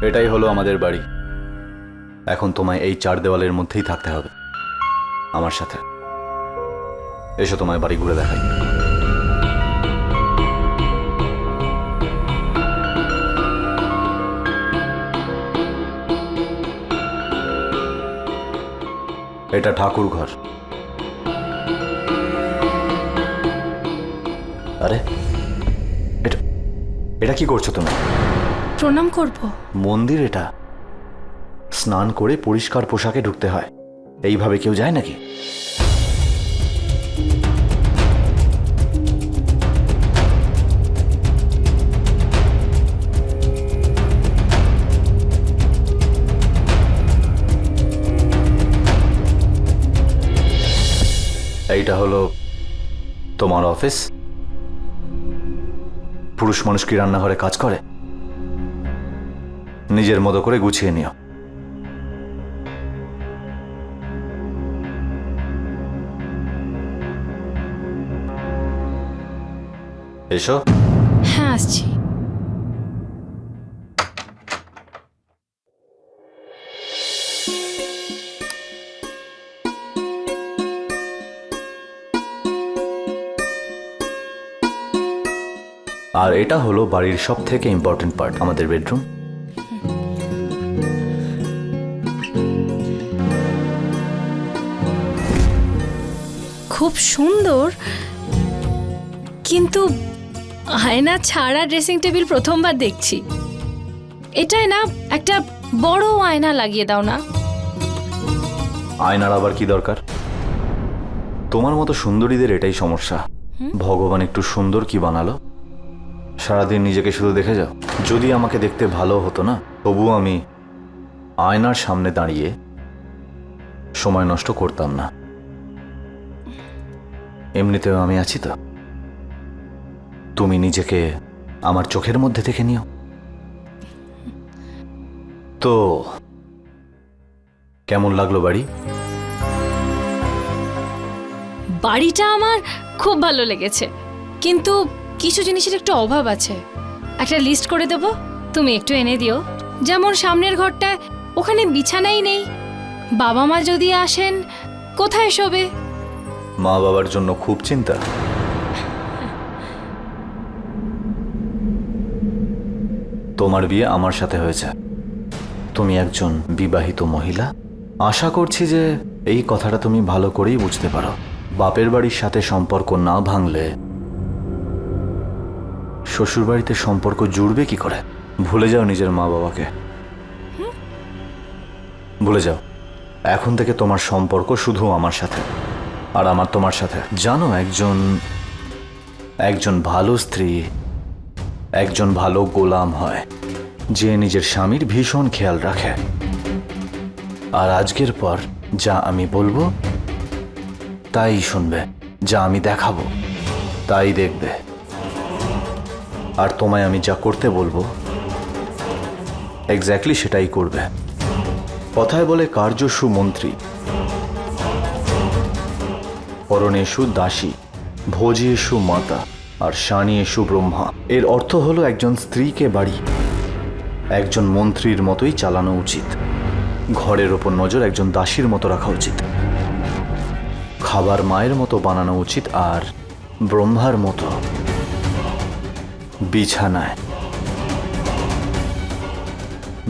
এটাই হলো আমাদের বাড়ি। এখন তোমায় এই চার দেওয়ালের মধ্যেই থাকতে হবে আমার সাথে। এসো তোমায় বাড়ি ঘুরে দেখাই। এটা ঠাকুর ঘর। আরে এটা এটা কি করছো তুমি? প্রণাম করব। মন্দির এটা। স্নান করে পরিষ্কার পোশাকে ঢুকতে হয়। এইভাবে কেউ যায় নাকি? এইটা হলো তোমার অফিস। পুরুষ মানুষ কি রান্নাঘরে কাজ করে? নিজের মতো করে গুছিয়ে নিও। এসো। হ্যাঁ, আসছি। আর এটা হলো বাড়ির সব থেকে ইম্পর্টেন্ট পার্ট, আমাদের বেডরুম। খুব সুন্দর, কিন্তু আয়না ছাড়া ড্রেসিং টেবিল প্রথমবার দেখছি। এটাই না একটা বড় আয়না লাগিয়ে দাও না। আয়নার আবার কি দরকার? তোমার মতো সুন্দরীদের এটাই সমস্যা। ভগবান একটু সুন্দর কি বানালো, সারাদিন নিজেকে শুধু দেখে যাও। যদি আমাকে দেখতে ভালো হতো না, তবুও আমি আয়নার সামনে দাঁড়িয়ে সময় নষ্ট করতাম না। এমনিতেও আমি আছি তো। তুমি নিজেকে আমার চোখের মধ্যে দেখে নিও। তো কেমন লাগলো বাড়ি? বাড়িটা আমার খুব ভালো লেগেছে, কিন্তু কিছু জিনিসের একটু অভাব আছে। একটা লিস্ট করে দেব, তুমি একটু এনে দিও। যেমন সামনের ঘরটায় ওখানে বিছানাই নেই। বাবা মা যদি আসেন, কোথায় শোবে? মা বাবার জন্য খুব চিন্তা। তোমার বিয়ে আমার সাথে হয়েছে। তুমি একজন বিবাহিত মহিলা। আশা করছি যে এই কথাটা তুমি ভালো করেই বুঝতে পারো। বাপের বাড়ির সাথে সম্পর্ক না ভাঙলে শ্বশুর বাড়িতে সম্পর্ক জুড়বে কি করে? ভুলে যাও নিজের মা বাবাকে। ভুলে যাও। এখন থেকে তোমার সম্পর্ক শুধু আমার সাথে, আর আমার তোমার সাথে। জানো, একজন ভালো স্ত্রী একজন ভালো গোলাম হয়, যে নিজের স্বামীর ভীষণ খেয়াল রাখে। আর আজকের পর যা আমি বলবো তাই শুনবে, যা আমি দেখাবো তাই দেখবে। আর তোমায় আমি যা করতে বলবো এক্স্যাক্টলি সেটাই করবে। কথায় বলে কার্যসু মন্ত্রী, পরণেষু দাসী, ভোজেষু মাতা, আর শানীয়েষু ব্রহ্মা। এর অর্থ হলো একজন স্ত্রীকে বাড়ি একজন মন্ত্রীর মতোই চালানো উচিত। ঘরের ওপর নজর একজন দাসীর মতো রাখা উচিত। খাবার মায়ের মতো বানানো উচিত, আর ব্রহ্মার মতো বিছানায়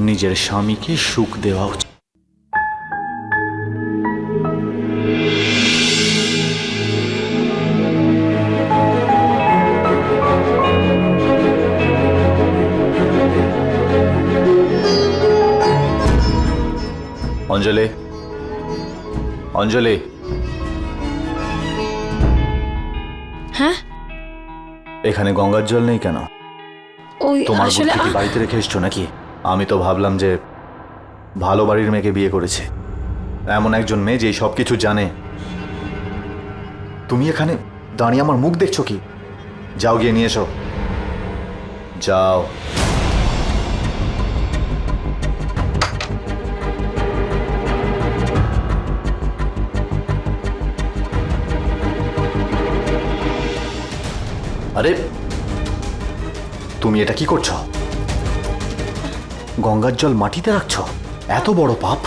নিজের স্বামীকে সুখ দেওয়া উচিত। অঞ্জলি, অঞ্জলি। হ্যাঁ, এখানে গঙ্গার জল নেই কেন? ওই তোমার আসলে বুদ্ধি কি বাড়িতে রেখে এসছো নাকি? আমি তো ভাবলাম যে ভালো বাড়ির মেয়েকে বিয়ে করেছে, এমন একজন মেয়ে যে সব কিছু জানে। তুমি এখানে দাঁড়িয়ে আমার মুখ দেখছো কি? যাও, গিয়ে নিয়ে এসো, যাও। আরে তুমি এটা কি করছো? গঙ্গার জল মাটিতে রাখছো? এত বড় পাপ!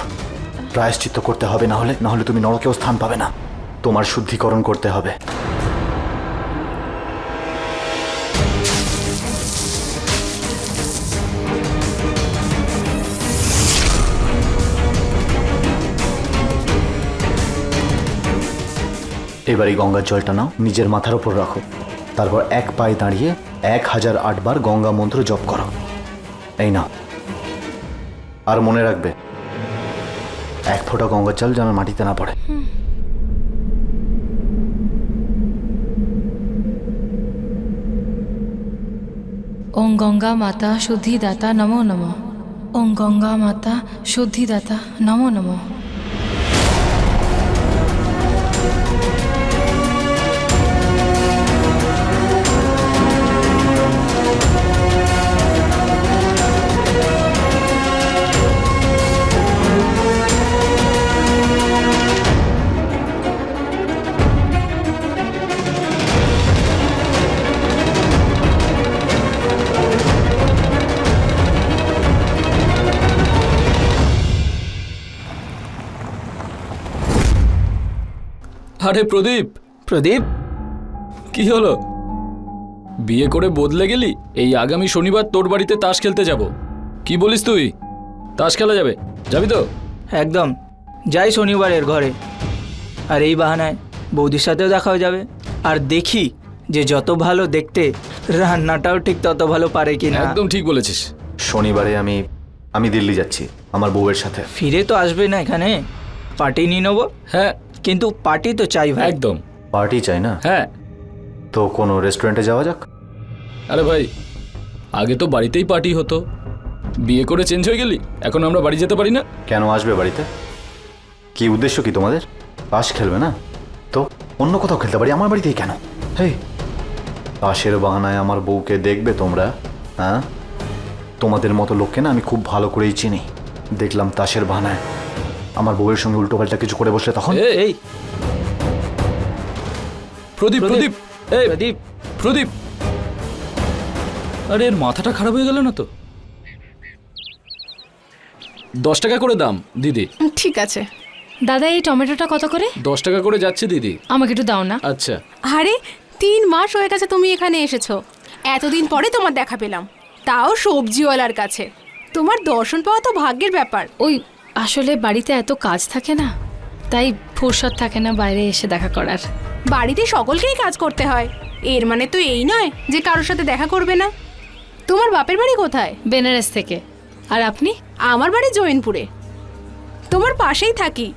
প্রায়শ্চিত্ত করতে হবে, না হলে তুমি নরকেও স্থান পাবে না। তোমার শুদ্ধিকরণ করতে হবে। এবার এই গঙ্গার জলটা নাও, নিজের মাথার উপর রাখো। তারপর এক পায়ে দাঁড়িয়ে 1008 বার গঙ্গা মন্ত্র জপ করো। এই নাও। আর মনে রাখবে, এক ফোঁটা গঙ্গার জল যেন মাটিতে না পড়ে। ওং গঙ্গা মাতা শুদ্ধিদাতা নমো নমঃ। ওং গঙ্গা মাতা শুদ্ধিদাতা নমো নমঃ। আরে প্রদীপ, প্রদীপ, কি হলো? বিয়ে করে বদলে গেলি? এই আগামী শনিবার তোর বাড়িতে তাস খেলতে যাব। কি বলিস তুই? তাস খেলা যাবে, যাবি তো? একদম যাই শনিবারের ঘরে। আর এই বাহানায় বৌদির সাথেও দেখা হয়ে যাবে। আর দেখি যে যত ভালো দেখতে, রান্নাটাও ঠিক তত ভালো পারে কিনা। একদম ঠিক বলেছিস। শনিবারে আমি দিল্লি যাচ্ছি আমার বউয়ের সাথে। ফিরে তো আসবে না এখানে, পার্টি নিয়ে নেবো। হ্যাঁ কিন্তু পার্টি তো চাই ভাই। একদম। পার্টি চাই না? হ্যাঁ। তো কোনো রেস্টুরেন্টে যাওয়া যাক। আরে ভাই, আগে তো বাড়িতেই পার্টি হতো, বিয়ে করে চেঞ্জ হয়ে গেলি, এখন আমরা বাড়ি যেতে পারি না? কেন আসবে বাড়িতে? কি উদ্দেশ্য কি তোমাদের? তাস খেলবে না তো অন্য কোথাও খেলতে পারি, আমার বাড়িতেই কেন? হেই, তাসের বাহানায় আমার বউকে দেখবে তোমরা? হ্যাঁ, তোমাদের মতো লোককে না আমি খুব ভালো করেই চিনি। দেখলাম তাসের বাহানায় আমার বউয়ের সঙ্গে উল্টোপাল্টা কিছু করে বসলে তখন। এই প্রদীপ, প্রদীপ, এই প্রদীপ, প্রদীপ, আরে এর মাথাটা খারাপ হয়ে গেল না তো? 10 টাকা করে দাম দিদি। ঠিক আছে। দাদা, এই টমেটোটা কত করে? 10 টাকা করে যাচ্ছে দিদি। আমাকে একটু দাও না। আচ্ছা। আরে 3 মাস হয়ে গেছে তুমি এখানে এসেছো, এতদিন পরে তোমার দেখা পেলাম, তাও সবজিওয়ালার কাছে। তোমার দর্শন পাওয়া তো ভাগ্যের ব্যাপার। ওই আসলে বাড়িতে এত কাজ থাকে না, তাই ফুরসত থাকে না বাইরে এসে দেখা করার। বাড়িতে সকলকেই কাজ করতে হয়, এর মানে তো এই নয় যে কারোর সাথে দেখা করবে না। তোমার বাপের বাড়ি কোথায়? বেনারস থেকে। আর আপনি? আমার বাড়ি জৈনপুরে, তোমার পাশেই থাকি।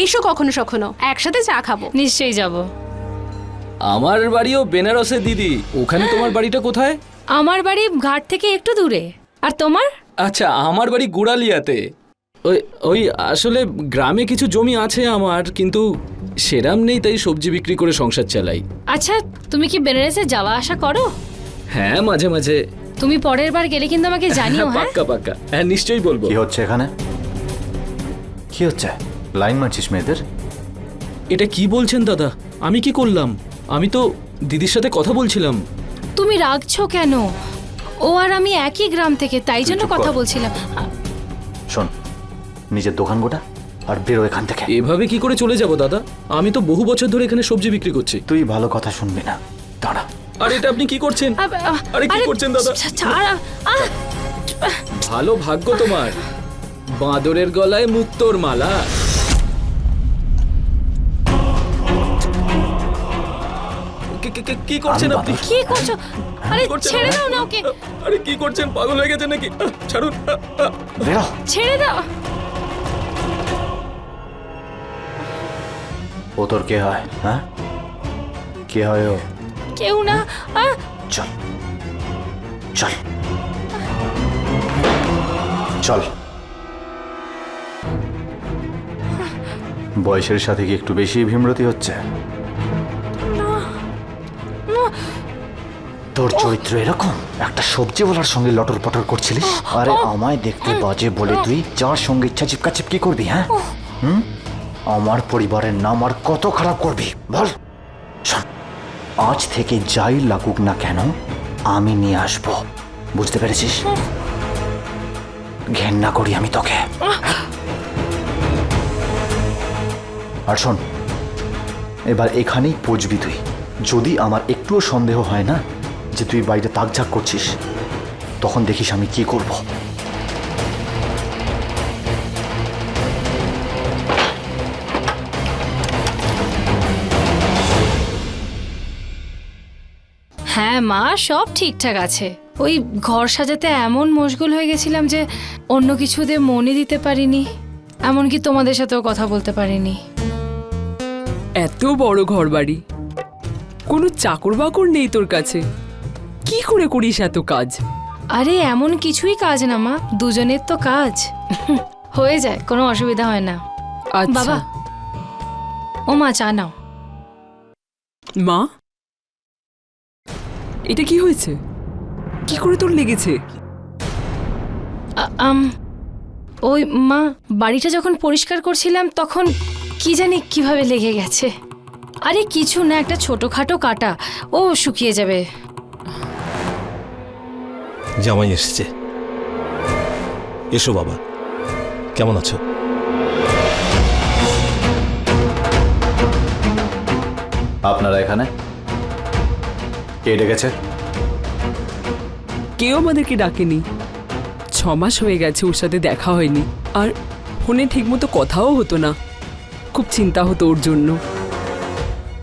এসো কখনো কখনো, একসাথে চা খাবো। নিশ্চয়ই যাব। আমার বাড়িও বেনারসে দিদি। ওখানে তোমার বাড়িটা কোথায়? আমার বাড়ি ঘাট থেকে একটু দূরে। আর তোমার? আচ্ছা, আমার বাড়ি গুড়ালিয়াতে। ওই ওই আসলে গ্রামে কিছু জমি আছে আমার, কিন্তু সেরাম নেই, তাই সবজি বিক্রি করে সংসার চালাই। আচ্ছা, তুমি কি বেনারসে যাওয়া আসা করো? হ্যাঁ, মাঝে মাঝে। তুমি পরের বার গেলে কিন্তু আমাকে জানিও। হ্যাঁ, পাক্কা পাক্কা, হ্যাঁ নিশ্চয়ই বলবো। কি হচ্ছে এখানে? কি হচ্ছে? লাইন মারছিস মেয়েদের? এটা কি বলছেন দাদা? আমি কি করলাম? আমি তো দিদির সাথে কথা বলছিলাম। তুমি রাগছো কেন? ও আর আমি একই গ্রাম থেকে, তাই জন্য চুপ কর। কথা বলছিলাম। শোন, নিজের দোকান গোটা আর বেরো এখান থেকে। এভাবে কি করে চলে যাব দাদা? আমি তো বহু বছর ধরে এখানে সবজি বিক্রি করছি। তুই ভালো কথা শুনবি না, দাঁড়া। আর এটা আপনি কি করছেন? আরে কি করছেন দাদা? ভালো ভাগ্য তোমার, বাঁদরের গলায় মুক্তোর মালা। কি করছেন আপনি? কি করছো? আরে করছেন? ছেড়ে দাও না ওকে। আরে কি করছেন? পাগল হয়ে গেছেন নাকি? ছাড়ুন। বেরো। ছেড়ে দাও। ও তোর কে হয়? হ্যাঁ, কে হয় ও? কেউ না। চল চল চল। বয়সের সাথে কি একটু বেশি ভীমরতি হচ্ছে? তোর চরিত্র এরকম? একটা সবজিওয়ালার সঙ্গে লটর পটর করছিলিস? আরে আমায় দেখতে বাজে বলে তুই যার সঙ্গে ইচ্ছা চিপকা চিপকি করবি? হ্যাঁ, আমার পরিবারের নাম আর কত খারাপ করবি বল? শোন, আজ থেকে যাই লাগুক না কেন আমি নিয়ে আসবো, বুঝতে পেরেছিস? ঘেন্না করি আমি তোকে। আর শোন, এবার এখানেই পচবি তুই। যদি আমার একটুও সন্দেহ হয় না যে তুই বাইরে তাকঝাক করছিস, তখন দেখিস আমি কি করব। হ্যাঁ মা, সব ঠিকঠাক আছে। ওই ঘর সাজাতে এমন মশগুল হয়ে গেছিলাম যে অন্য কিছুতে মনই দিতে পারিনি, এমনকি তোমাদের সাথেও কথা বলতে পারিনি। এত বড় ঘর বাড়ি, কোনো চাকর বাকর নেই তোর কাছে? কি করে করিস এত কাজ? আরে এমন কিছুই কাজ না মা, দুজনের তো কাজ। হয়ে যায়, কোনো অসুবিধা হয় না। আচ্ছা বাবা, ও মা চা নাও। মা, এটা কি হয়েছে? কি করে তোর লেগেছে? ওই মা, বাড়িটা যখন পরিষ্কার করছিলাম তখন কি জানি কিভাবে লেগে গেছে। আরে কিছু না, একটা ছোটখাটো কাটা, ও শুকিয়ে যাবে। জামাই এসেছে। এসো বাবা, কেমন আছো? আপনারা এখানে? কে ডেকেছে? কেউ আমাদেরকে ডাকেনি। 6 মাস হয়ে গেছে ওর সাথে দেখা হয়নি, আর ফোনে ঠিকমতো কথাও হতো না। খুব চিন্তা হতো ওর জন্য।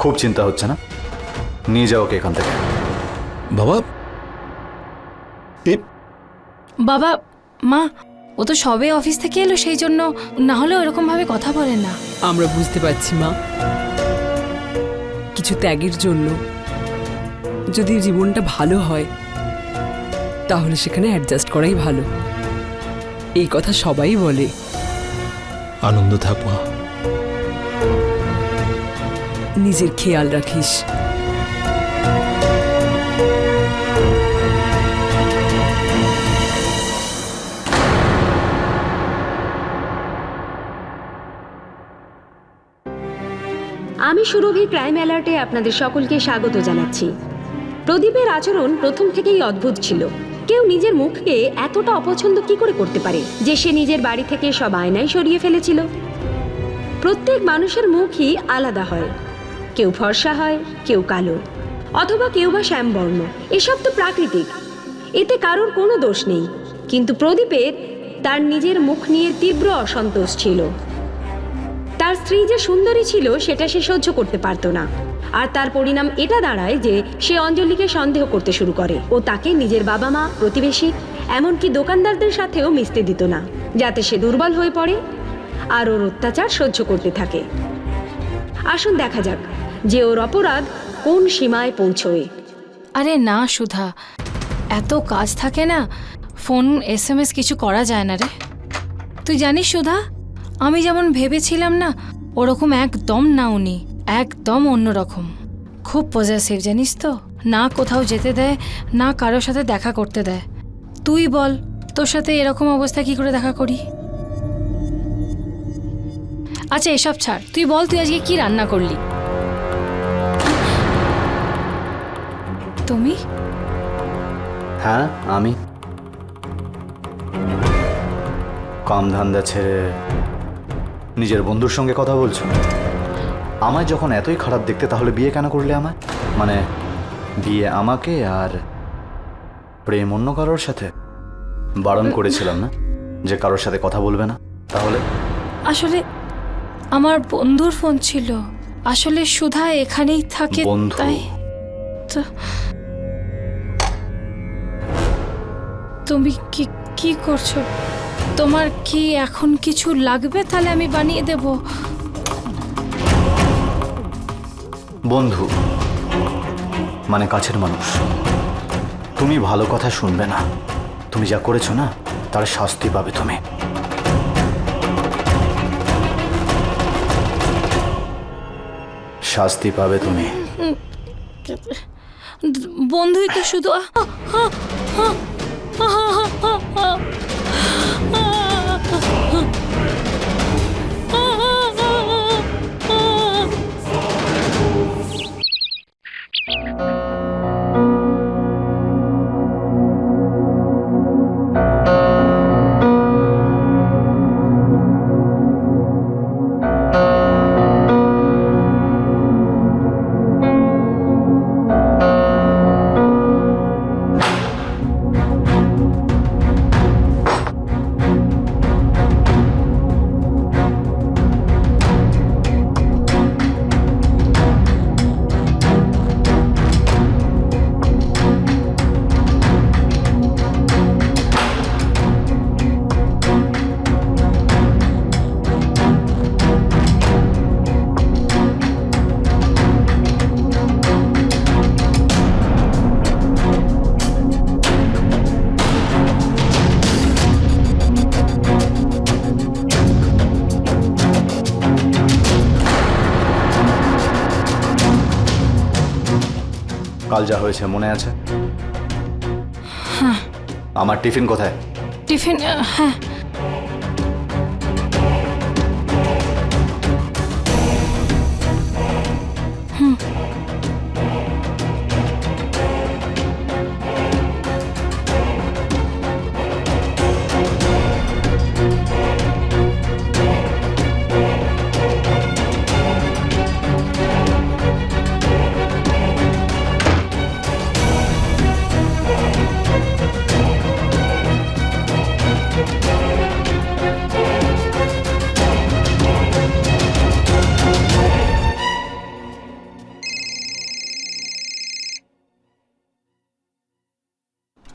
খুব চিন্তা হচ্ছে না? নিয়ে যাও ওকে এখান থেকে। বাবা, বাবা মা, ও তো সবে অফিস থেকে এলো, সেই জন্য না হলে ওরকম ভাবে কথা বলে না। আমরা বুঝতে পারছি মা, কিছু ত্যাগের জন্য যদি জীবনটা ভালো হয় তাহলে সেখানে অ্যাডজাস্ট করাই ভালো। এই কথা সবাই বলে। আনন্দ থাক মা। নিজের খেয়াল রাখিস। আমি সুরভি ক্রাইম অ্যালার্টে আপনাদের সকলকে স্বাগত জানাচ্ছি। প্রদীপের আচরণ প্রথম থেকেই অদ্ভুত ছিল। কেউ নিজের মুখকে এতটা অপছন্দ কি করে করতে পারে যে সে নিজের বাড়ি থেকে সব আয়নাই সরিয়ে ফেলেছিল? প্রত্যেক মানুষের মুখই আলাদা হয়। কেউ ফর্সা হয়, কেউ কালো, অথবা কেউ বা শ্যামবর্ণ। এসব তো প্রাকৃতিক, এতে কারোর কোনো দোষ নেই। কিন্তু প্রদীপের তার নিজের মুখ নিয়ে তীব্র অসন্তোষ ছিল। তার স্ত্রী যে সুন্দরী ছিল সেটা সে সহ্য করতে পারত না, আর তার পরিণাম এটা দাঁড়ায় যে সে অঞ্জলিকে সন্দেহ করতে শুরু করে ও তাকে নিজের বাবা মা, প্রতিবেশী, এমনকি দোকানদারদের সাথেও মিশতে দিত না, যাতে সে দুর্বল হয়ে পড়ে আর ওর অত্যাচার সহ্য করতে থাকে। আসুন দেখা যাক যে ওর অপরাধ কোন সীমায় পৌঁছয়। আরে না সুধা, এত কাজ থাকে না, ফোন SMS কিছু করা যায় না রে। তুই জানিস সুধা, আমি যেমন ভেবেছিলাম না ওরকম একদম না, উনি একদম অন্যরকম। খুব পজেসিভ জানিস তো, না কোথাও যেতে দেয়, না কারোর সাথে দেখা করতে দেয়। তুই বল, তোর সাথে এরকম অবস্থা কি করে দেখা করি? আচ্ছা এসব ছাড়, তুই বল তুই আজকে কি রান্না করলি? তুমি? হ্যাঁ আমি। কাম ধান্দা ছেড়ে নিজের বন্ধুর সঙ্গে কথা বলছো? আমায় যখন এতই খারাপ দেখতে, তাহলে বিয়ে কেন করলে আমায়? মানে বিয়ে আমাকে আর প্রেম অন্য কারোর সাথে? বারণ করেছিলাম না যে কারোর সাথে কথা বলবে না? তাহলে আসলে আমার বন্ধুর ফোন ছিল। আসলে সুধা এখানেই থাকে, বন্ধু? তাই তো। তুমি কি কি করছো? তোমার কি এখন কিছু লাগবে? তাহলে আমি বানিয়ে দেব। বন্ধু মানে কাছের মানুষ। তুমি ভালো কথা শুনবে না। তুমি যা করেছো না, তার শাস্তি পাবে তুমি। শাস্তি পাবে তুমি। বন্ধুই তো শুধু কাল যা হয়েছে মনে আছে? আমার টিফিন কোথায়? টিফিন, হ্যাঁ।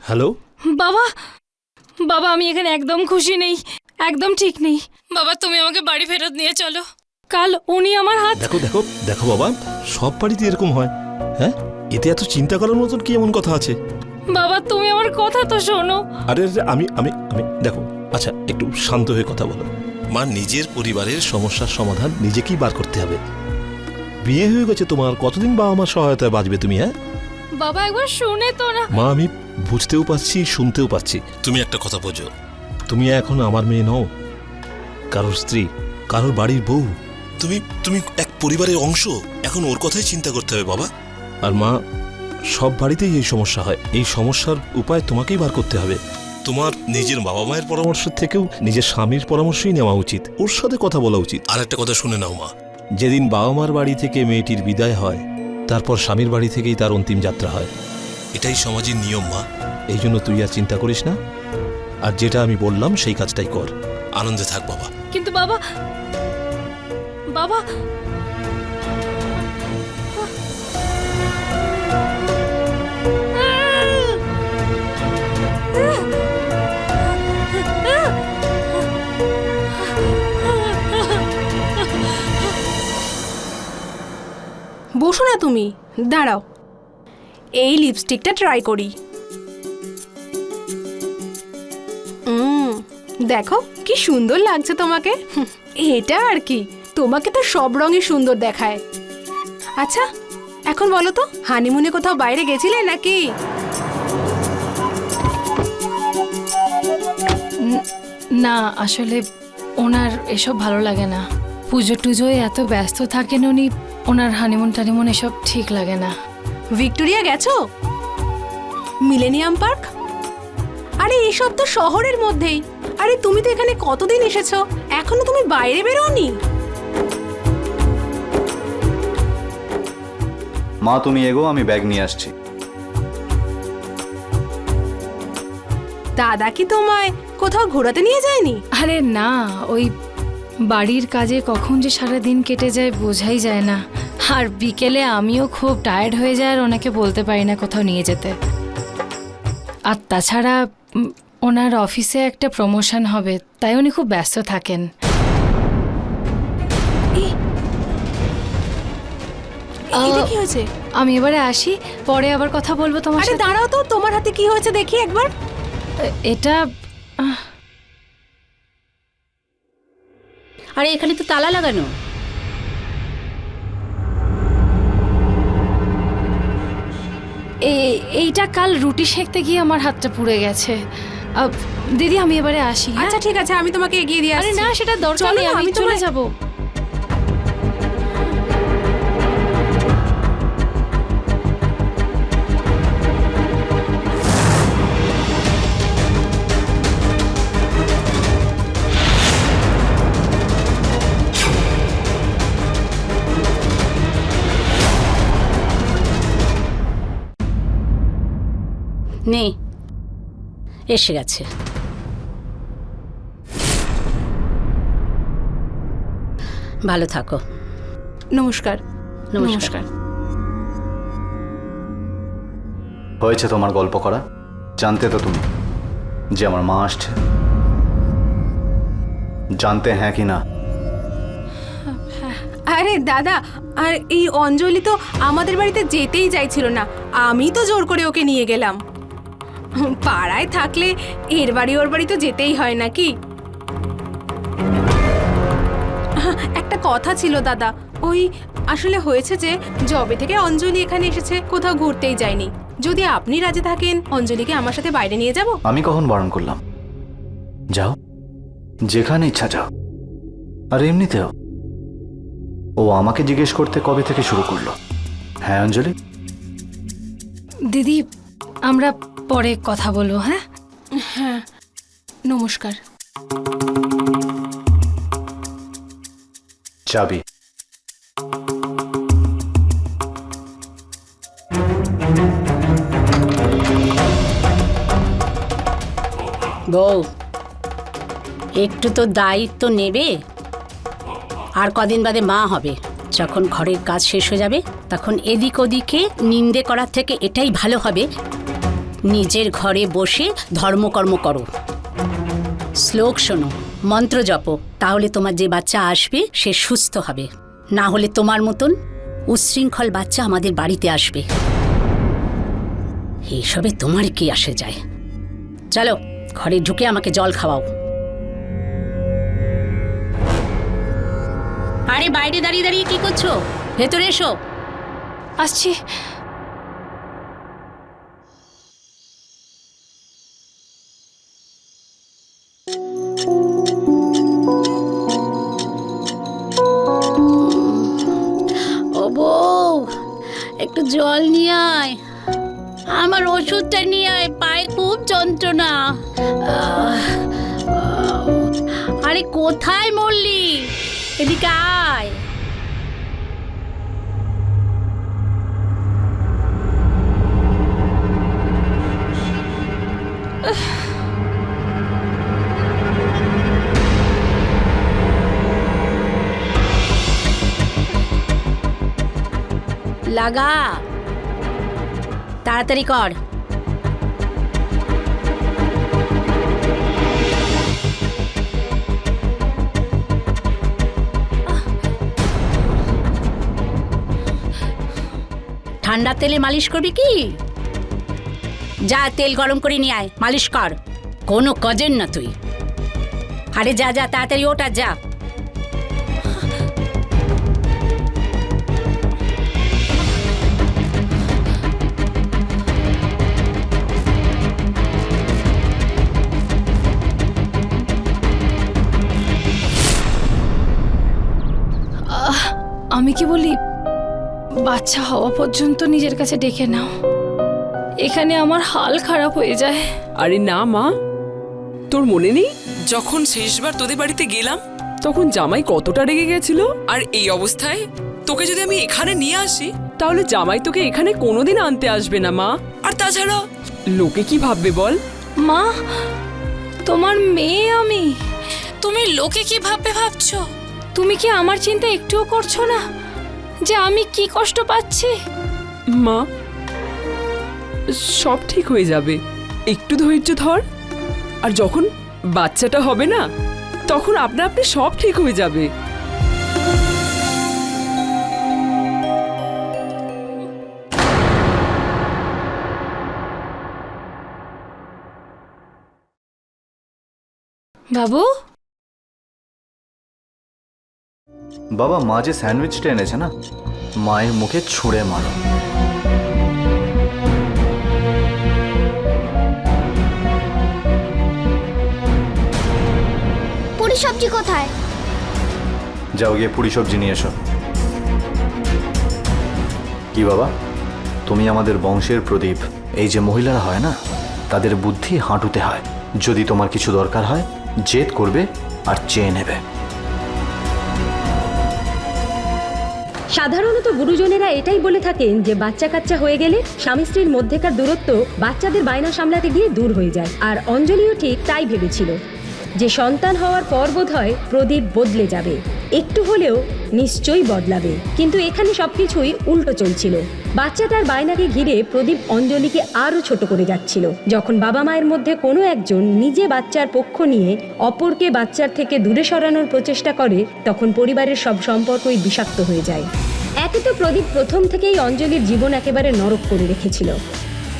হ্যালো, বাবা, বাবা আমি এখানে একদম খুশি নেই, একদম ঠিক নেই। বাবা তুমি আমাকে বাড়ি ফেরত নিয়ে চলো। কাল উনি আমার হাত। দেখো দেখো দেখো বাবা, সব বাড়িতে এরকম হয়। হ্যাঁ, এতে এত চিন্তা করার মতন কি এমন কথা আছে? বাবা তুমি আমার কথা তো শোনো। আরে আরে, আমি আমি আমি দেখো, আচ্ছা একটু শান্ত হয়ে কথা বলো। মা, নিজের পরিবারের সমস্যার সমাধান নিজেকেই বার করতে হবে। বিয়ে হয়ে গেছে তোমার, কতদিন বাবা আমার সহায়তায় বাঁচবে তুমি? হ্যাঁ বাবা একবার শুনে তো না। মা, আমি বুঝতেও পারছি, শুনতেও পারছি। তুমি একটা কথা বোঝো, তুমি এখন আমার মেয়ে নও, কারোর স্ত্রী, কারোর বাড়ির বউ। তুমি তুমি এক পরিবারের অংশ। এখন ওর কথাই চিন্তা করতে হবে বাবা। আর মা, সব বাড়িতেই এই সমস্যা হয়। এই সমস্যার উপায় তোমাকেই বার করতে হবে। তোমার নিজের বাবা মায়ের পরামর্শ থেকেও নিজের স্বামীর পরামর্শই নেওয়া উচিত, ওর সাথে কথা বলা উচিত। আর একটা কথা শুনে নাও মা, যেদিন বাবা মার বাড়ি থেকে মেয়েটির বিদায় হয়, তারপর স্বামীর বাড়ি থেকেই তার অন্তিম যাত্রা হয়। এটাই সমাজের নিয়ম মা। এই জন্য তুই আর চিন্তা করিস না, আর যেটা আমি বললাম সেই কাজটাই কর। আনন্দে থাক বাবা। কিন্তু বাবা, বাবা বসো না তুমি, দাঁড়াও, এই লিপস্টিকটা ট্রাই করি। দেখো কি সুন্দর লাগছে তোমাকে। এটা আর কি, তোমাকে তো সব রঙই সুন্দর দেখায়। আচ্ছা এখন বলো তো, হানিমুনে কোথাও বাইরে গেছিলে নাকি? না, আসলে ওনার এসব ভালো লাগে না। পুজো টুজোয় এত ব্যস্ত থাকেন উনি, ওনার হানিমুন টানিমুন এসব ঠিক লাগে না। ভিক্টোরিয়া গেছো? Millennium park? আরে এসব তো শহরের মধ্যেই। আরে তুমি তো এখানে কতদিন এসেছো, এখনো তুমি বাইরে বেরোনি? মা তুমি এগো, আমি ব্যাগ নিয়ে আসছি। দাদা কি তোমায় কোথাও ঘোরাতে নিয়ে যায়নি? আরে না, ওই বাড়ির কাজে কখন যে সারা দিন কেটে যায় বোঝাই যায় না। আর বিকেলে আমিও খুব টায়ার্ড হয়ে যায় আর ওনাকে বলতে পারি না কোথাও নিয়ে যেতে। আর তাছাড়া ওনার অফিসে একটা প্রমোশন হবে, তাই উনি খুব ব্যস্ত থাকেন। এটা কি হয়েছে? আমি এবারে আসি, পরে আবার কথা বলবো তোমার আরে সাথে। দাঁড়াও তো, তোমার হাতে কি হয়েছে দেখি একবার। এটা আরে এখানে তো তালা লাগানো। এইটা কাল রুটি সেঁকতে গিয়ে আমার হাতটা পুড়ে গেছে। দিদি আমি এবারে আসি। হ্যাঁ? আচ্ছা ঠিক আছে, আমি তোমাকে এগিয়ে দিয়ে আরে আসছি। না, সেটা দরকার চলো নেই, না, আমি আমি চলে তোমায়- যাব। নে, এসে গেছে। ভালো থাকো। নমস্কার। নমস্কার। হয়েছে তোমার গল্প করা? জানতে তো তুমি যে আমার মা আসছে? জানতে হ্যাঁ কি না? আরে দাদা, আর এই অঞ্জলি তো আমাদের বাড়িতে যেতেই চাইছিল না, আমি তো জোর করে ওকে নিয়ে গেলাম। পাড়ায় থাকলে এর বাড়ি ওর বাড়ি তো যেতেই হয় নাকি। একটা কথা ছিল দাদা, ওই আসলে হয়েছে যে যবে থেকে অঞ্জলি এখানে এসেছে কোথাও ঘুরতেই যায়নি। যদি আপনি রাজি থাকেন অঞ্জলিকে আমার সাথে বাইরে নিয়ে যাব। আমি কখন বারণ করলাম? যাও, যেখানে ইচ্ছা যাও। আর এমনিতেও ও আমাকে জিজ্ঞেস করতে কবে থেকে শুরু করলো? হ্যাঁ অঞ্জলি, দিদি আমরা পরে কথা বলবো। হ্যাঁ হ্যাঁ, নমস্কার। চাবি। বউ, একটু তো দায়িত্ব নেবে। আর কদিন বাদে মা হবে। যখন ঘরের কাজ শেষ হয়ে যাবে তখন এদিক ওদিকে নিন্দে করার থেকে এটাই ভালো হবে নিজের ঘরে বসে ধর্মকর্ম করো, শ্লোক শোনো, মন্ত্র জপো। তাহলে তোমার যে বাচ্চা আসবে সে সুস্থ হবে। না হলে তোমার মতন উচ্ছৃঙ্খল বাচ্চা আমাদের বাড়িতে আসবে। এইসবে তোমার কি আসে যায়? চলো ঘরে ঢুকে আমাকে জল খাওয়াও। আরে বাইরে দাঁড়িয়ে দাঁড়িয়ে কি করছো? ভেতরে এসো। আসছি। ও বউ, একটু জল নিয়ে আয়। আমার ওষুধটা নিয়ে আয়, পায়ে খুব যন্ত্রণা। আরে কোথায় মরলি? এদিকে আয়। লাগা, তাড়াতাড়ি কর। ঠান্ডা তেলে মালিশ করবি কি? যা তেল গরম করে নিয়ে আয়, মালিশ কর। কোনো কাজের না তুই। আরে যা যা তাড়াতাড়ি ওটা যা। আমি কি বলি, বাচ্চা হওয়া পর্যন্ত নিজের কাছে ডেকে নাও। এখানে আমার হাল খারাপ হয়ে যায়। আরে না মা, তোর মনে নেই যখন শেষবার তোদের বাড়িতে গেলাম তখন জামাই কতটা রেগে গেছিল? আর এই অবস্থায় তোকে যদি আমি এখানে নিয়ে আসি তাহলে জামাই তোকে এখানে কোনোদিন আনতে আসবে না মা। আর তাছাড়া লোকে কি ভাববে বল? মা, তোমার মেয়ে আমি, তুমি লোকে কি ভাববে ভাবছো? তুমি কি আমার চিন্তা একটুও করছো না যে আমি কি কষ্ট পাচ্ছি? মা, সব ঠিক হয়ে যাবে, একটু ধৈর্য ধর। আর যখন বাচ্চাটা হবে না তখন আপনা আপনি সব ঠিক হয়ে যাবে। বাবু, বাবা, মা যে স্যান্ডউইচটা এনেছে না, মায়ের মুখে ছুঁড়ে মারো। পুরি সবজি কোথায়? যাও গিয়ে পুরি সবজি নিয়ে এসো। কি বাবা, তুমি আমাদের বংশের প্রদীপ। এই যে মহিলারা হয় না, তাদের বুদ্ধি হাঁটুতে হয়। যদি তোমার কিছু দরকার হয় জেদ করবে আর চেয়ে নেবে। সাধারণত গুরুজনেরা এটাই বলে থাকেন যে বাচ্চা কাচ্চা হয়ে গেলে স্বামী স্ত্রীর মধ্যেকার দূরত্ব বাচ্চাদের বায়না সামলাতে গিয়ে দূর হয়ে যায়। আর অঞ্জলিও ঠিক তাই ভেবেছিল যে সন্তান হওয়ার পর বোধহয় প্রদীপ বদলে যাবে, একটু হলেও নিশ্চয়ই বদলাবে। কিন্তু এখানে সবকিছুই উল্টো চলছিল। বাচ্চাটার বায়নাকে ঘিরে প্রদীপ অঞ্জলিকে আরও ছোট করে যাচ্ছিল। যখন বাবা মায়ের মধ্যে কোনো একজন নিজে বাচ্চার পক্ষ নিয়ে অপরকে বাচ্চার থেকে দূরে সরানোর প্রচেষ্টা করে তখন পরিবারের সব সম্পর্কই বিষাক্ত হয়ে যায়। একে তো প্রদীপ প্রথম থেকেই অঞ্জলির জীবন একেবারে নরক করে রেখেছিল,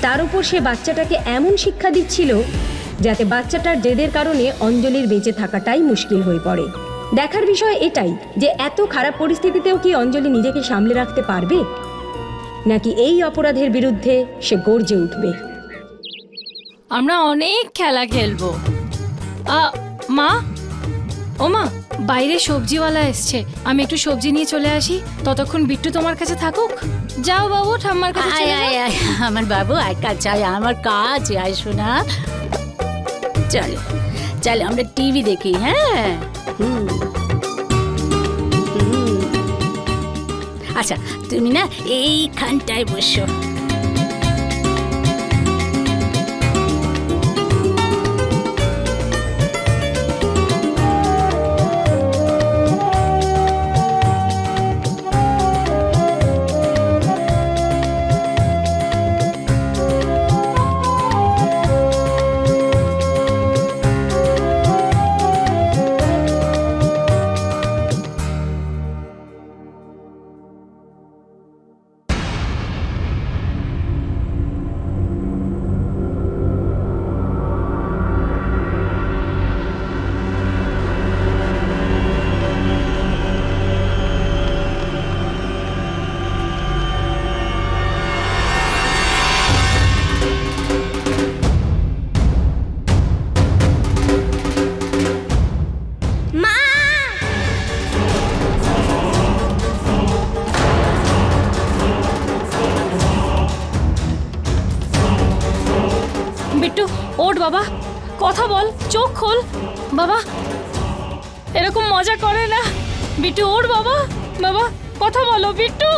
তার উপর সে বাচ্চাটাকে এমন শিক্ষা দিচ্ছিল যাতে বাচ্চাটার জেদের কারণে অঞ্জলির বেঁচে থাকাটাই মুশকিল হয়ে পড়ে। দেখার বিষয় এটাই যে এত খারাপ পরিস্থিতিতেও কি অঞ্জলি নিজেকে সামলে রাখতে পারবে, নাকি এই অপরাধের বিরুদ্ধে সে গর্জে উঠবে। আমরা অনেক খেলা খেলবো। মা, ও মা, বাইরে সবজিওয়ালা এসছে, আমি একটু সবজি নিয়ে চলে আসি। ততক্ষণ বিট্টু তোমার কাছে থাকুক। যাও বাবু, ঠাম্মার কাছে আয় চলে আয় যাও। আয়, আমার বাবু আয়, কাছে আয়, আমার কাজ আয় শোনা। চলো চলো আমরা টিভি দেখি। হ্যাঁ হুম। হুম। আচ্ছা তুমি না এইখানটায় বসো। বিট্টু ওঠ বাবা, কথা বল, চোখ খোল বাবা, এরকম মজা করে না। বিট্টু ওঠ বাবা, বাবা কথা বলো। বিট্টু,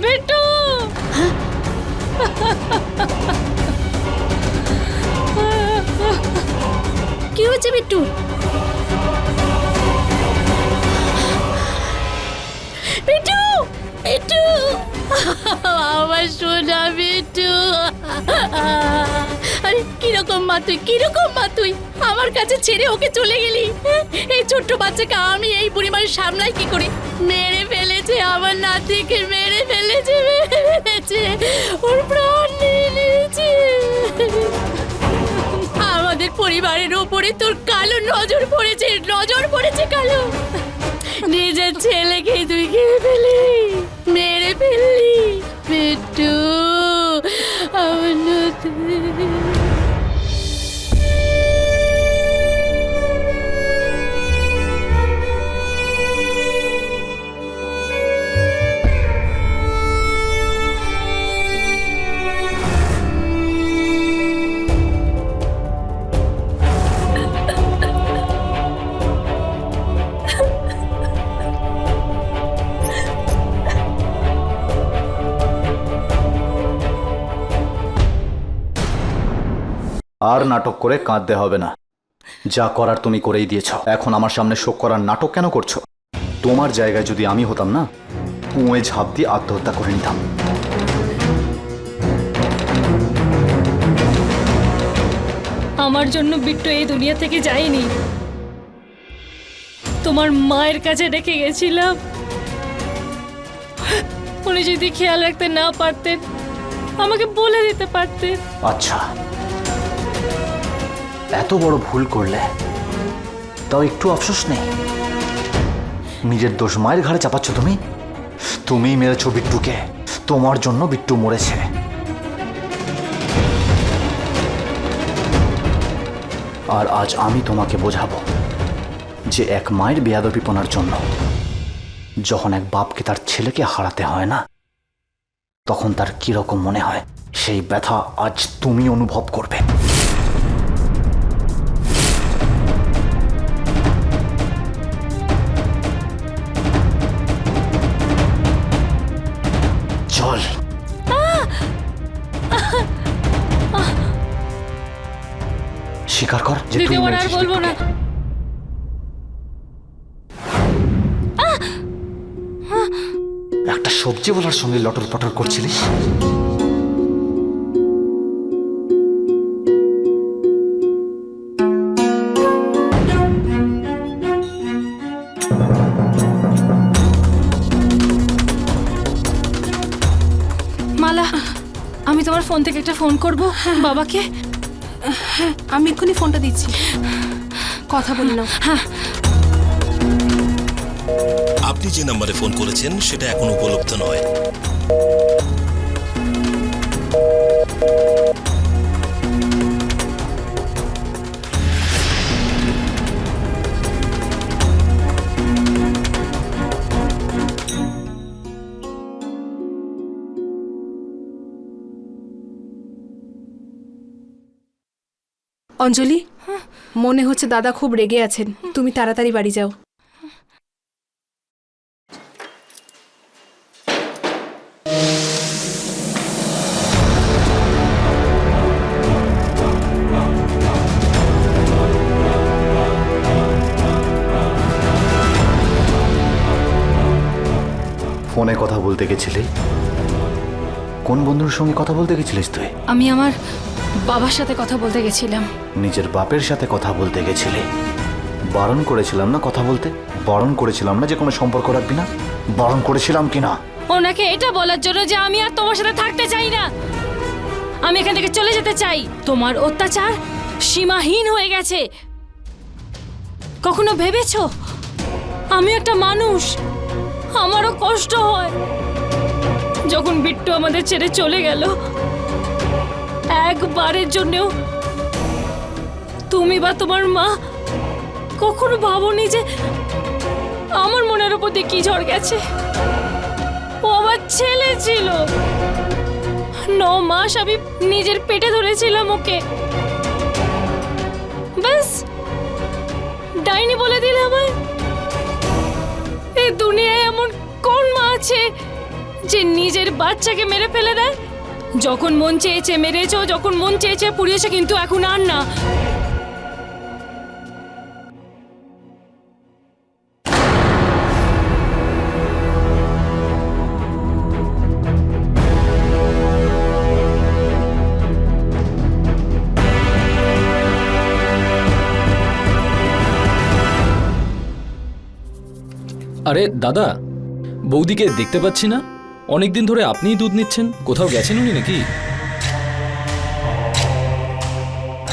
বিট্টু। কি হচ্ছে বিট্টু? বিট্টু, বিট্টু, আমার সোনা বিট্টু। আরে কিরকম মা তুই, কিরকম মা তুই আমার কাছে ছেড়ে ওকে চলে গেলি? এই ছোট্ট বাচ্চাকে আমি এই পরিমাণে সামলাই কি করে? মেরে ফেলেছে আমার নাতিকে, মেরে ফেলেছে, মেরে ফেলেছে, ওর প্রাণ নিয়ে নিয়েছে। আমাদের পরিবারের ওপরে তোর কালো নজর পড়েছে, নজর পড়েছে কালো। নিজের ছেলেকে তুই খেয়ে ফেলি, মেরে ফেললি বিট্টু, আমার নাতি। আর নাটক করে কাঁদতে হবে না, যা করার তুমি করেই দিয়েছ। এখন আমার সামনে শোক করার নাটক কেন করছো? তোমার জায়গায় যদি আমি হতাম না, কুঁয়ে ঝাঁপ দিয়ে আত্মহত্যা করে নিতাম। আমার জন্য বিট্টু এই দুনিয়া থেকে যায়নি, তোমার মায়ের কাছে রেখে গেছিলাম। উনি যদি খেয়াল রাখতে না পারতেন, আমাকে বলে দিতে পারতেন। আচ্ছা, এত বড় ভুল করলে তাও একটু আফসোস নেই? নিজের দোষ মায়ের ঘাড়ে চাপাচ্ছ তুমি। তুমিই মেরেছ বিট্টুকে, তোমার জন্য বিট্টু মরেছে। আর আজ আমি তোমাকে বোঝাবো যে এক মায়ের বেয়াদবিপনার জন্য যখন এক বাপকে তার ছেলেকে হারাতে হয় না, তখন তার কিরকম মনে হয়, সেই ব্যথা আজ তুমি অনুভব করবে। চল। স্বীকার কর যে তুই দ্বিতীয়বার আর মেরেছিস বলবো না। বিট্টুকে। একটা সবজিওয়ালার সঙ্গে লটর পটর করছিলিস। মালা, আমি তোমার ফোন থেকে একটা ফোন করব বাবাকে। আমি এক্ষুনি ফোনটা দিচ্ছি, কথা বলে নাও। হ্যাঁ। আপনি যে নম্বরে ফোন করেছেন সেটা এখন উপলব্ধ নয়। অঞ্জলি, মনে হচ্ছে দাদা খুব রেগে আছেন, তুমি তাড়াতাড়ি বাড়ি যাও। ফোনে কথা বলতে গেছিলি? কোন বন্ধুর সঙ্গে কথা বলতে গেছিলিস তুই? আমি আমার বাবার সাথে কথা বলতে গেছিলাম। নিজের বাপের সাথে কথা বলতে গেছিলি? বারণ করেছিলাম না কথা বলতে? বারণ করেছিলাম না যে কোনো সম্পর্ক রাখবি না? বারণ করেছিলাম কিনা? ওনাকে এটা বলার জন্য যে আমি আর তোমার সাথে থাকতে চাই না, আমি এখান থেকে চলে যেতে চাই। তোমার অত্যাচার সীমাহীন হয়ে গেছে। কখনো ভেবেছো আমি একটা মানুষ, আমারও কষ্ট হয়। যখন বিট্টু আমাদের ছেড়ে চলে গেল, একবারের জন্যও তুমি বা তোমার মা কখনো ভাবোনি যে আমার মনের উপর দিয়ে কি ঝড় গেছে। ও আমার ছেলে ছিল, 9 মাস আমি নিজের পেটে ধরেছিলাম ওকে। ব্যাস ডাইনি বলে দিলে আমায়। এই দুনিয়ায় এমন কোন মা আছে যে নিজের বাচ্চাকে মেরে ফেলে দেয়? যখন মন চেয়েছে মেরেছো, যখন মন চেয়েছে পুড়িয়েছে, কিন্তু এখন আর না। আরে দাদা, বৌদিকে দেখতে পাচ্ছি না। অনেকদিন ধরে আপনিই দুধ নিচ্ছেন, কোথাও গেছেন উনি নাকি?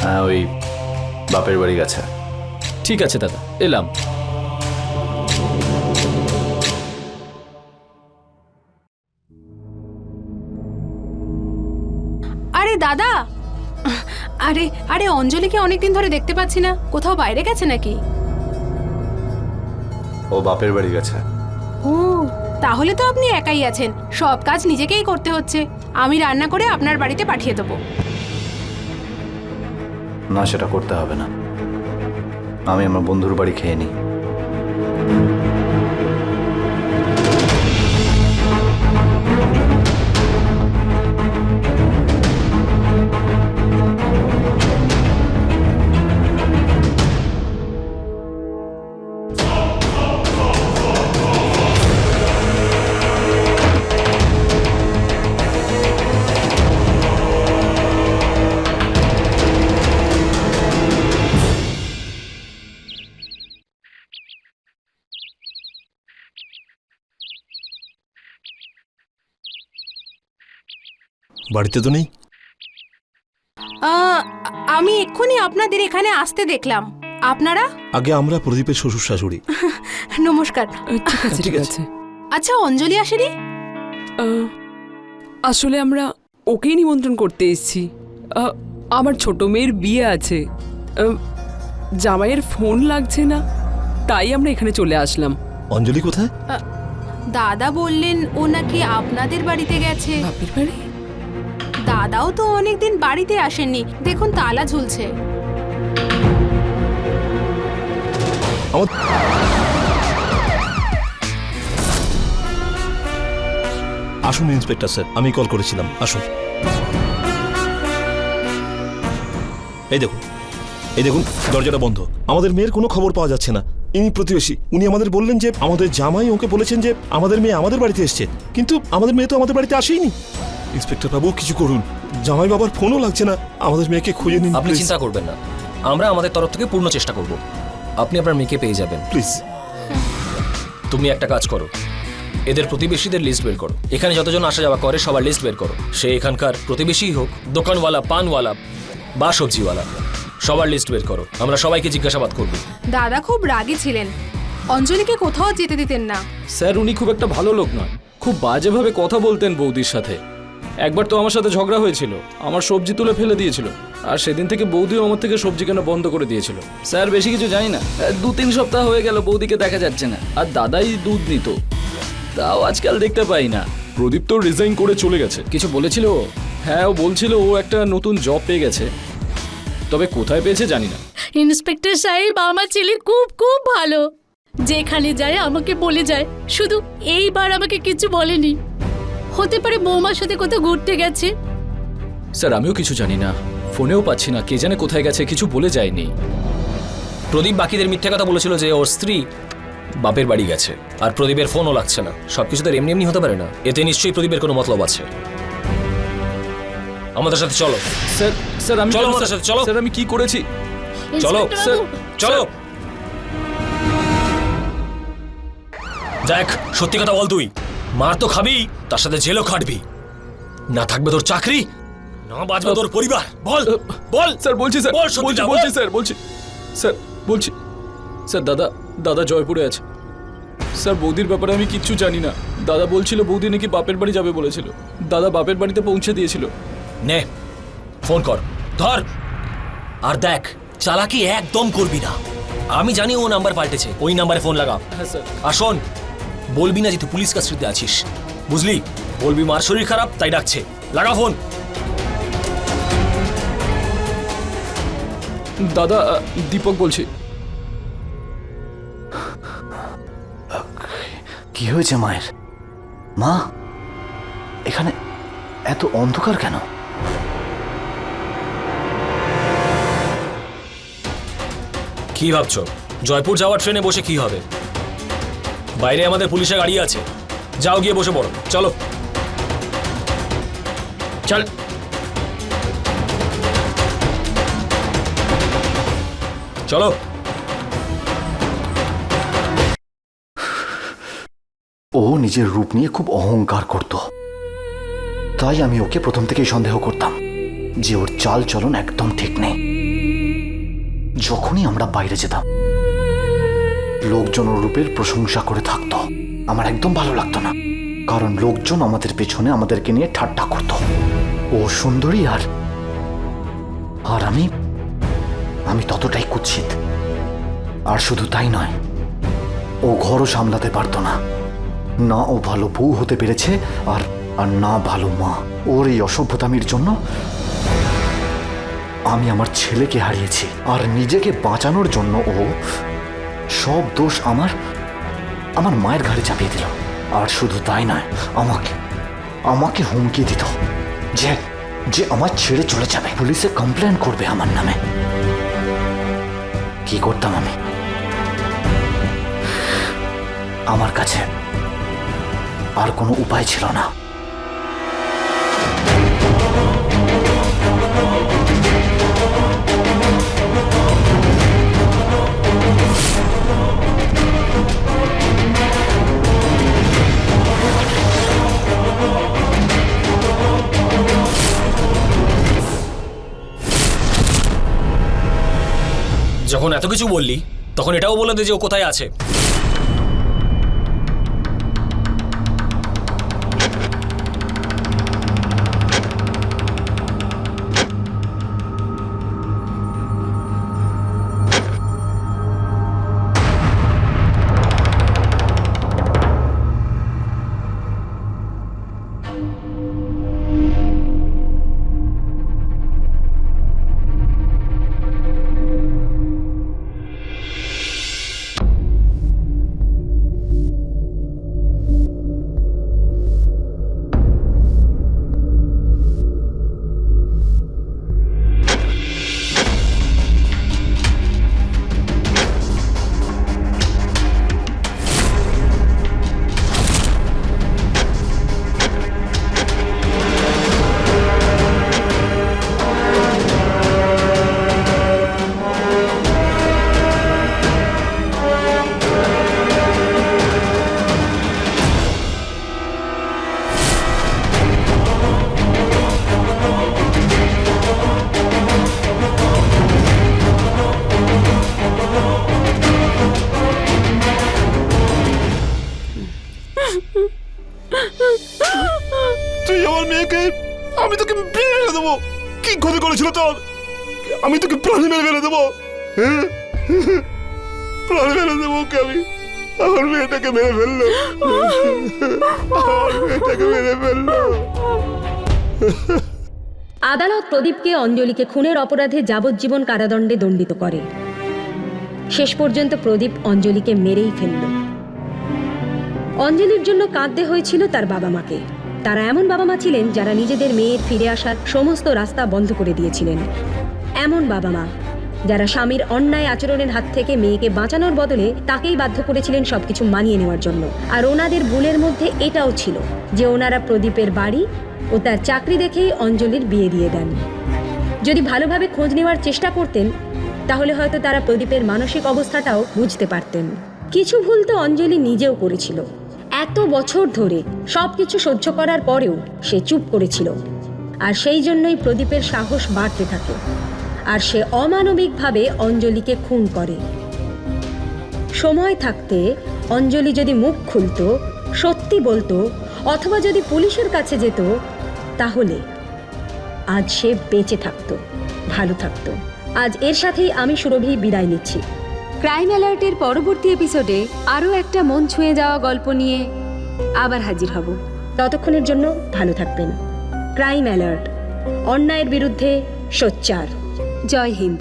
হ্যাঁ, ওই বাপের বাড়ি গেছে। ঠিক আছে দাদা, এলাম। আরে দাদা, আরে আরে অঞ্জলিকে অনেকদিন ধরে দেখতে পাচ্ছি না, কোথাও বাইরে গেছে নাকি? ও বাপের বাড়ি গেছে। ও, তাহলে তো আপনি একাই আছেন, সব কাজ নিজেকেই করতে হচ্ছে। আমি রান্না করে আপনার বাড়িতে পাঠিয়ে দেবো। না, সেটা করতে হবে না, আমি আমার বন্ধুর বাড়ি খেয়ে নিই। বাড়িতে তো নেই। আমি এক্ষুনি আপনাদের এখানে আসতে দেখলাম। আপনারা? আগে আমরা প্রদীপের শ্বশুর শাশুড়ি। নমস্কার। ঠিক আছে, ঠিক আছে। আচ্ছা, অঞ্জলি আসেনি? আসলে আমরা ওকেই নিমন্ত্রণ করতে এসেছি। আমার ছোট মেয়ের বিয়ে আছে, জামাইয়ের ফোন লাগছে না, তাই আমরা এখানে চলে আসলাম। অঞ্জলি কোথায়? দাদা বললেন ও নাকি আপনাদের বাড়িতে গেছে। বাপের বাড়ি? দাদাও তো অনেকদিন বাড়িতে আসেননি, দেখুন তালা ঝুলছে। আসুন ইন্সপেক্টর স্যার, আমি কল করেছিলাম, আসুন। এই দেখুন, এই দেখুন, দরজাটা বন্ধ। আমাদের মেয়ের কোনো খবর পাওয়া যাচ্ছে না। ইনি প্রতিবেশী, উনি আমাদের বললেন যে আমাদের জামাই ওকে বলেছেন যে আমাদের মেয়ে আমাদের বাড়িতে এসছে, কিন্তু আমাদের মেয়ে তো আমাদের বাড়িতে আসেইনি। ইন্সপেক্টর বাবু, কিছু করুন, জামাই বাবার ফোনও লাগছে না, আমাদের মেয়েকে খুঁজে নিন। আপনি চিন্তা করবেন না, আমরা আমাদের তরফ থেকে পূর্ণ চেষ্টা করব। আপনি আপনার মেয়েকে পেয়ে যাবেন, প্লিজ। তুমি একটা কাজ করো, এদের প্রতিবেশীদের লিস্ট বের করো। এখানে যতজন আসা যাওয়া করে সবার লিস্ট বের করো। সে এখানকার প্রতিবেশীই হোক, দোকানওয়ালা, পানওয়ালা বা সবজিওয়ালা, সবার লিস্ট বের করো। আমরা সবাইকে জিজ্ঞাসাবাদ করব। দাদা খুব রাগী ছিলেন, অঞ্জলিকে কোথাও যেতে দিতেন না। স্যার উনি খুব একটা ভালো লোক নয়, খুব বাজেভাবে কথা বলতেন বৌদির সাথে। একবার তো আমার সাথে ঝগড়া হয়েছিল, আমার সবজি তুলে ফেলে দিয়েছিল, আর সেদিন থেকে বৌদিও আমার থেকে সবজি কেনা বন্ধ করে দিয়েছিল। স্যার বেশি কিছু জানি না, 2-3 সপ্তাহ হয়ে গেল বৌদিকে দেখা যাচ্ছে না, আর দাদাই দুধ নিত, তাও আজকাল দেখতে পাই না। প্রদীপ তো রিজাইন করে চলে গেছে। কিছু বলেছিল ও? হ্যাঁ, ও বলছিল ও একটা নতুন জব পেয়ে গেছে, তবে কোথায় পেয়েছে জানি না। ইন্সপেক্টর সাহেব আমার ছেলে খুব খুব ভালো, যেখানে যায় আমাকে বলে যায়, শুধু এইবার আমাকে কিছু বলেনি। হতে পারে বৌমার সাথে কোথাও ঘুরতে গেছে। স্যার আমিও কিছু জানি না, ফোনেও পাচ্ছি না, কে জানে কোথায় গেছে, কিছু বলে যায়নি। প্রদীপ বাকিদের মিথ্যে কথা বলেছিল যে ওর স্ত্রী বাপের বাড়ি গেছে, আর প্রদীপের ফোনও লাগছে না। সবকিছু তো এমনি এমনি হতে পারে না, এতে নিশ্চয়ই প্রদীপের কোনো মতলব আছে। আমাদের সাথে চলো। স্যার স্যার আমি চলো আমাদের সাথে, চলো। স্যার আমি কি করেছি? চলো ইন্সপেক্টর স্যার, বাবু, চলো। দেখ, সত্যি কথা বল, তুই মার তো খাবি, তার সাথে জেলও খাটবি, না থাকবে তোর চাকরি, না বাঁচবে তোর পরিবার। বল বল। স্যার বলছি স্যার, বল সত্যিটা, বলছি বল। স্যার, বলছি স্যার, বলছি স্যার, দাদা জয়পুরে আছে স্যার। বৌদির ব্যাপারে আমি কিচ্ছু জানি না। দাদা বলছিল বৌদি নাকি বাপের বাড়ি যাবে বলেছিল, দাদা বাপের বাড়িতে পৌঁছে দিয়েছিল। নে ফোন কর, ধর। আর দেখ, চালাকি একদম করবি না। আমি জানি ও নাম্বার পাল্টেছে, ওই নাম্বারে ফোন লাগা। হ্যাঁ স্যার। আর শোন, বলবি না যে তুই পুলিশ কাস্টডিতে আছিস, বুঝলি? বলবি মার শরীর খারাপ তাই ডাকছে, লাগা ফোন। দাদা দীপক বলছি। কি হয়েছে মায়ের? মা, এখানে এত অন্ধকার কেন? কি ভাবছো জয়পুর যাওয়ার ট্রেনে বসে কি হবে? বাইরে আমাদের পুলিশের গাড়ি আছে, যাও গিয়ে বসে পড়ো। চলো চল। চলো। ও নিজের রূপ নিয়ে খুব অহংকার করত, তাই আমি ওকে প্রথম থেকেই সন্দেহ করতাম যে ওর চাল চলন একদম ঠিক নেই। যখনই আমরা বাইরে যেতাম, লোকজন ওর রূপের প্রশংসা করে থাকতো, আমার একদম ভালো লাগতো না, কারণ লোকজন আমাদের পেছনে আমাদেরকে নিয়ে ঠাট্টা করত। ও সুন্দরী আর আমি ততটাই কুৎসিত। আর শুধু তাই নয়, ও ঘরও সামলাতে পারতো না, না ও ভালো বউ হতে পেরেছে আর না ভালো মা। ওর এই অসভ্যতামির জন্য আমি আমার ছেলেকে হারিয়েছি, আর নিজেকে বাঁচানোর জন্য ও সব দোষ আমার মায়ের ঘাড়ে চাপিয়ে দিল। আর শুধু তাই নয়, আমাকে হুমকি দিত যে আমার ছেড়ে চলে যাবে, পুলিশে কমপ্লেন করবে আমার নামে। কি করতাম আমি? আমার কাছে আর কোনো উপায় ছিল না। যখন এত কিছু বললি, তখন এটাও বলে দে যে ও কোথায় আছে। তুই আমার মেয়েকে, আমি তোকে মেরে ফেলে দেবো। কি ক্ষতি করেছিল তোর? আমি তোকে প্রাণে মেরে ফেলে দেবো, হ্যাঁ? প্রাণে মেরে দেবো ওকে আমি। আমার মেয়েটাকে মেরে ফেললো, আমার মেয়েটাকে মেরে ফেললো। আদালত প্রদীপকে অঞ্জলিকে খুনের অপরাধে যাবজ্জীবন কারাদণ্ডে দণ্ডিত করে। শেষ পর্যন্ত প্রদীপ অঞ্জলিকে মেরেই ফেলল। অঞ্জলির জন্য কাঁদতে হয়েছিল তার বাবা মাকে। তারা এমন বাবা মা ছিলেন যারা নিজেদের মেয়ের ফিরে আসার সমস্ত রাস্তা বন্ধ করে দিয়েছিলেন। এমন বাবা মা যারা স্বামীর অন্যায় আচরণের হাত থেকে মেয়েকে বাঁচানোর বদলে তাকেই বাধ্য করেছিলেন সবকিছু মানিয়ে নেওয়ার জন্য। আর ওনাদের ভুলের মধ্যে এটাও ছিল যে ওনারা প্রদীপের বাড়ি ও তার চাকরি দেখেই অঞ্জলির বিয়ে দিয়ে দেন। যদি ভালোভাবে খোঁজ নেওয়ার চেষ্টা করতেন তাহলে হয়তো তারা প্রদীপের মানসিক অবস্থাটাও বুঝতে পারতেন। কিছু ভুল তো অঞ্জলি নিজেও করেছিল। এত বছর ধরে সবকিছু সহ্য করার পরেও সে চুপ করেছিল, আর সেই জন্যই প্রদীপের সাহস বাড়তে থাকে আর সে অমানবিকভাবে অঞ্জলিকে খুন করে। সময় থাকতে অঞ্জলি যদি মুখ খুলতো, সত্যি বলতো, অথবা যদি পুলিশের কাছে যেত, তাহলে আজ সে বেঁচে থাকতো, ভালো থাকতো। আজ এর সাথেই আমি সুরভি বিদায় নিচ্ছি। ক্রাইম অ্যালার্টের পরবর্তী এপিসোডে আরও একটা মন ছুঁয়ে যাওয়া গল্প নিয়ে আবার হাজির হব। ততক্ষণের জন্য ভালো থাকবেন। ক্রাইম অ্যালার্ট, অন্যায়ের বিরুদ্ধে সোচ্চার। জয় হিন্দ।